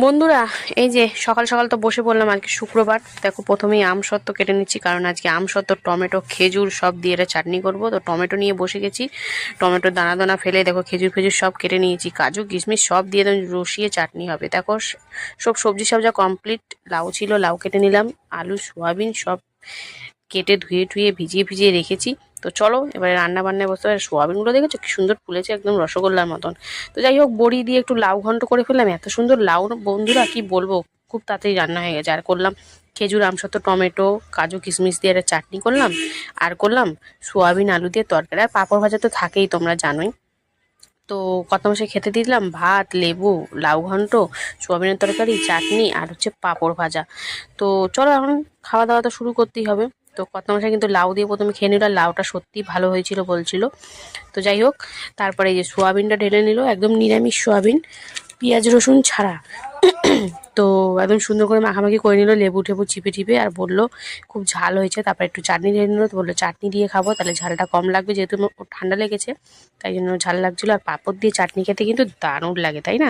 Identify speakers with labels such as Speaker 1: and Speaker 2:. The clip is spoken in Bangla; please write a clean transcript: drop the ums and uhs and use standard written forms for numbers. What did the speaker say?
Speaker 1: বন্ধুরা, এই যে সকাল সকাল তো বসে পড়লাম। আজকে শুক্রবার। দেখো, প্রথমেই আমসত্ত্ব কেটে নিচ্ছি, কারণ আজকে আমসত্ত্ব, টমেটো, খেজুর সব দিয়ে এটা চাটনি করব। তো টমেটো নিয়ে বসে গেছি। টমেটোর দানা দানা ফেলে দেখো খেজুর ফেজুর সব কেটে নিয়েছি, কাজু কিশমিশ সব দিয়ে রসিয়ে চাটনি হবে। দেখো সব সবজি সবজা কমপ্লিট। লাউ ছিল, লাউ কেটে নিলাম। আলু সোয়াবিন সব কেটে ধুয়ে টুয়ে ভিজিয়ে ভিজিয়ে রেখেছি। তো চলো এবারে রান্না বান্নায় বসতে হবে। সোয়াবিনগুলো দেখেছো কি সুন্দর ফুলেছে, একদম রসগোল্লার মতন। তো যাই হোক, বড়ি দিয়ে একটু লাউ ঘন্ট করে ফেললাম। এত সুন্দর লাউ বন্ধুরা, কি বলবো, খুব তাড়াতাড়ি রান্না হয়ে গেছে। আর করলাম খেজুর, আমসত্ত্ব, টমেটো, কাজু কিশমিশ দিয়ে একটা চাটনি করলাম। আর করলাম সোয়াবিন আলু দিয়ে তরকারি। আর পাঁপড় ভাজা তো থাকেই, তোমরা জানোই। তো কত মাসে খেতে দিলাম ভাত, লেবু, লাউ ঘন্ট, সোয়াবিনের তরকারি, চাটনি আর হচ্ছে পাঁপড় ভাজা। তো চলো এখন খাওয়া দাওয়া তো শুরু করতেই হবে। তো কত মাসে কিন্তু লাউ দিয়ে প্রথমে খেয়ে নিল। লাউটা সত্যি ভালো হয়েছিল বলছিল। তো যাই হোক, তারপরে এই যে সোয়াবিনটা ঢেলে নিল, একদম নিরামিষ সোয়াবিন, পেঁয়াজ রসুন ছাড়া। তো একদম সুন্দর করে মাখামাখি করে নিল, লেবু টেবু চিপে টিপে। আর বললো খুব ঝাল হয়েছে। তারপর একটু চাটনি ঢেলে নিল। তো বললো চাটনি দিয়ে খাবো, তাহলে ঝালটা কম লাগবে, যেহেতু ওর ঠান্ডা লেগেছে, তাই জন্য ঝাল লাগছিলো। আর পাঁপড় দিয়ে চাটনি খেতে কিন্তু দারুণ লাগে, তাই না?